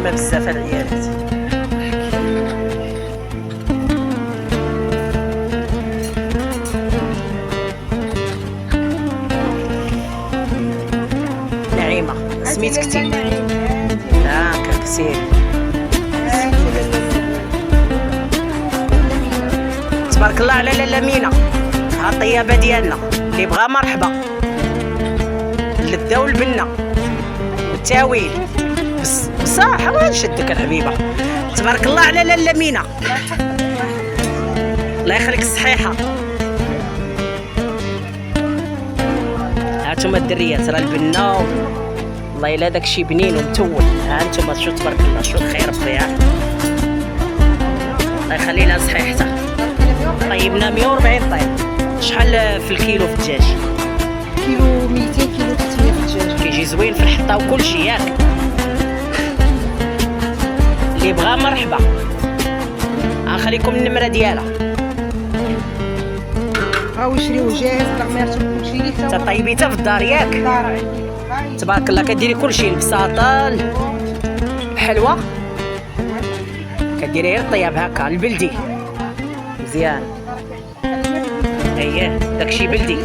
زعما بزاف العيالات. نعيمة سميتك انت؟ لا كنسير. تبارك الله على لاله مينا، ها الطيابه ديالنا اللي بغا مرحبا. اللذة والبنه والتاويل بصح غنشدك الحبيبه. تبارك الله على لاله مينا، الله يخليك الصحيحه. هانتوما الدريات راه البنه والله الا داكشي بنين ومتول. هانتوما شو تبارك الله شو الخير فيها. الله يخلي لها صحيحتها. طيبنا 140 طيب. شحال في الكيلو في الدجاج؟ كيلو 200 كيلو 300 في الدجاج. كيجي زوين في الحطه وكلشي ياك. اللي بغا مرحبا. غنخليكم النمره ديالها. هاو شريوه جاهز طميرته كلشي. انت طيبيتها في الدار ياك؟ تبارك الله كديري كلشي، البساطه الحلوه كديري غير الطياب هكا البلدي مزيان. اييه داكشي بلدي.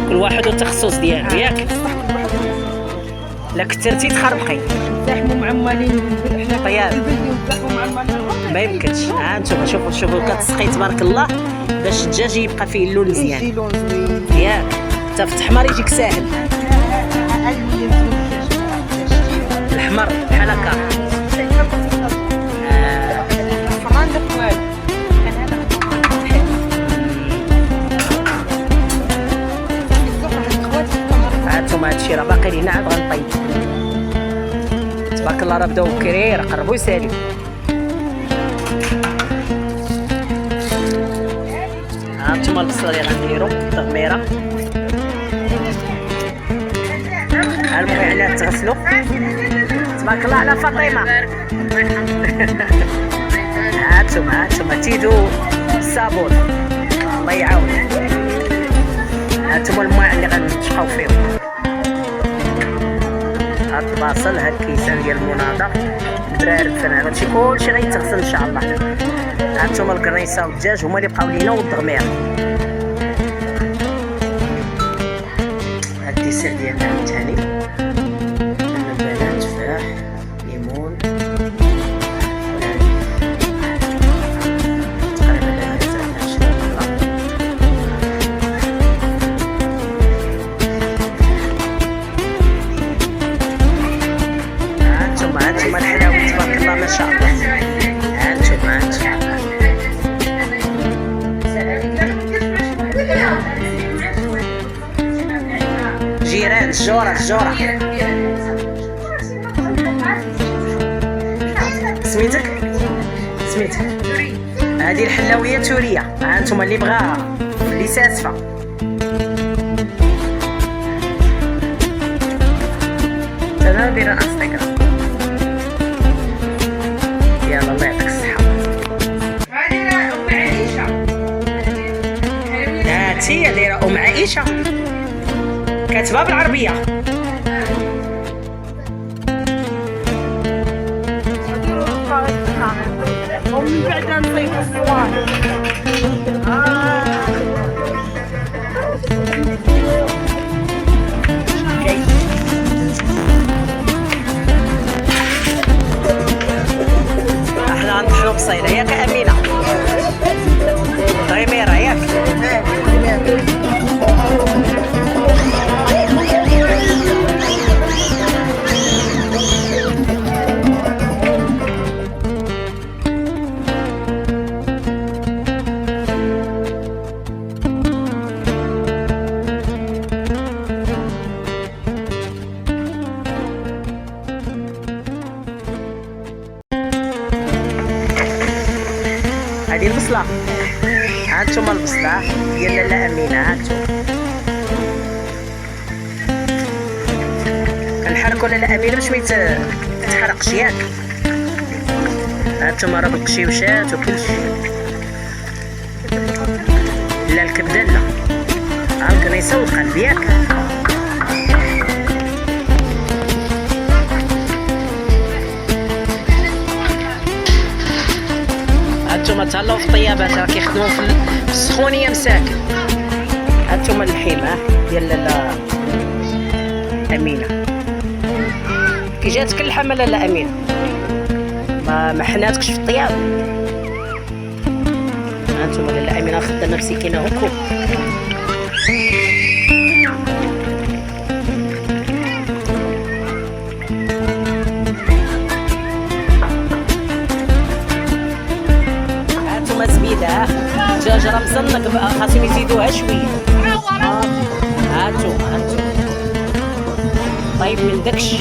كل واحد والتخصص ديالو ياك. لا كثرتي تخربقي. نزاحموا معمالين حنا طياب البلدي ونزاحموا معمالين ما يمكنش. انتم شوفوا كتسقي تبارك الله باش الدجاج يبقى فيه اللون مزيان. يجي لون زوين ياك حتى في الحمر يجيك ساهل. الحمر بحال هكا فران دفوال. هانتوما هادشي راه باقي لينا عاد غنطيب. تبارك الله راه بداو بكري، راه قربوا يساليو. هانتوما البصله اللي غنديرو التغميره. المهم تغسلوا. تبارك الله على فاطمه. هانتوما تيدو بالصابون الله يعاون. هانتوما الماء اللي غنشقاو فيهم. هاد البصل هاد الكيسان ديال المناضه البرارد فنان هادشي كلشي غيتغسل ان شاء الله. هانتوما الكريسه والدجاج هما اللي بقاو لينا والدغمير. هاد الديسير ديالنا عاوتاني البنات تفاح ليمون هانتوما الحلاوه تبارك الله ما شاء الله. هانتوما جيران الجوره سميتك هذه الحلاويه توريه. هانتوما اللي بغاها اللي ساسفه. انا ندير انستغرام. يلا الله يعطيك الصحه. هذه ام عائشه. هاتي دايره ام عائشه كاتبه بالعربيه. ومن بعد نصيب الصواني. احنا نطحنوا بصيله ياك امينه. ضيميره ياك. هذه البصله. هانتوما البصله ديال لاله امينه. هانتوما كنحركوا لاله امينه باش ما يتحرقش ياك. هانتوما راه بالقشيوشات وكلشي. لا الكبده لا، ها الكنيسه والقلب ياك. هانتوما تهلاو في الطيابات راه كيخدموا في السخونيه مساكن. هانتوما اللحيمه ديال لاله امينه. كي جاتك اللحمه لاله امينه ما حناتكش في الطياب؟ هانتوما لاله امينه خدامه بسكينه هكو. هانتوما زبيده الدجاج راه مزنق خاصهم يزيدوها شويه. هانتوما طيب من داكشي.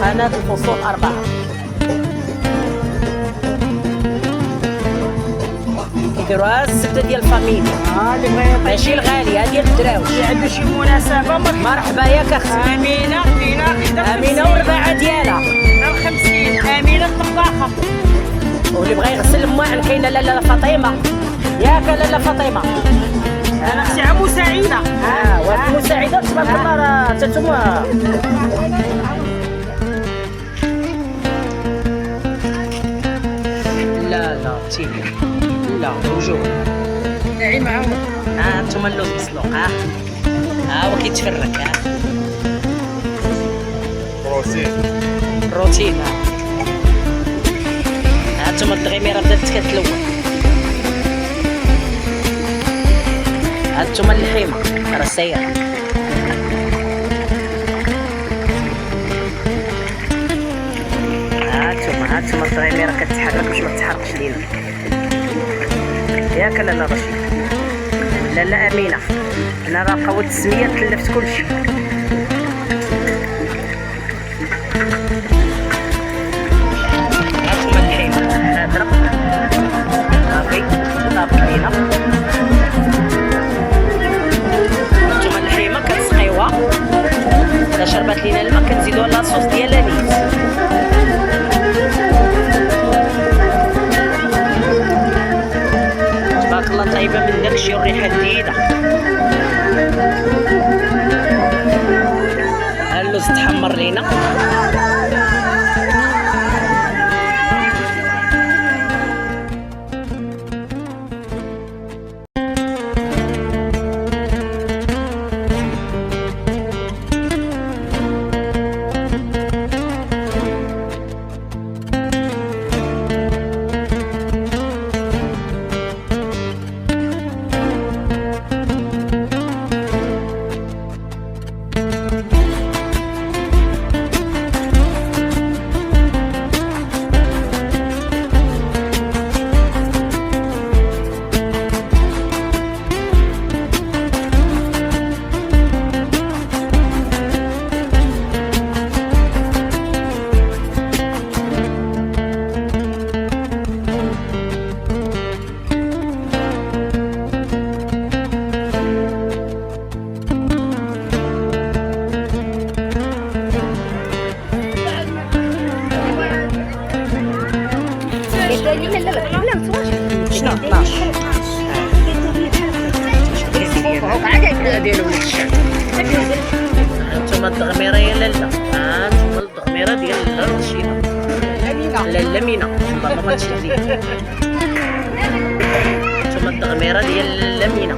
قناة الفصول 4 كيديروها الزبدة ديال الفاميليا. اللي بغا ماشي الغالية ديال الدراوش. اللي عنده شي مناسبة مرحبا ياك اختي أمينة أمينة والرباعة ديالها 50 أمينة الطباخة. واللي بغا يغسل الماعن كاينة لاله فاطمة. ياك لاله فاطمة. أنا أختي عمو سعيدة. وهاد مساعدة تبارك الله راه حتى نتوما. لا تيلي لا وجوه نعيم معاهم. انتوما اللوز مسلوق. هو كيتفرك. روتين. هانتوما الدغيميره بدات كتلون. هانتوما اللحيمه راه سايره. هانتوما الدغيميره كتحرك باش ما تحرقش لينا. ياك لاله رشيد لاله امينه. انا راه قوت السميه تلفت كلشي. هانتوما اللحيمه حاضره صافي صافي لينا. هانتوما اللحيمه كتسقيوها الا شربات لينا الماء كنزيدوها لاصوص ديال لانيس. تبارك الله طيبه من داكشي والريحه جديده. اللوز تحمر لينا. شنو 12 ديالو هانتوما الدغميره يا لاله. هانتوما الدغميره ديال الرشيده لاله مينا والله ما تشدي. هانتوما الدغميره ديال لاله مينا.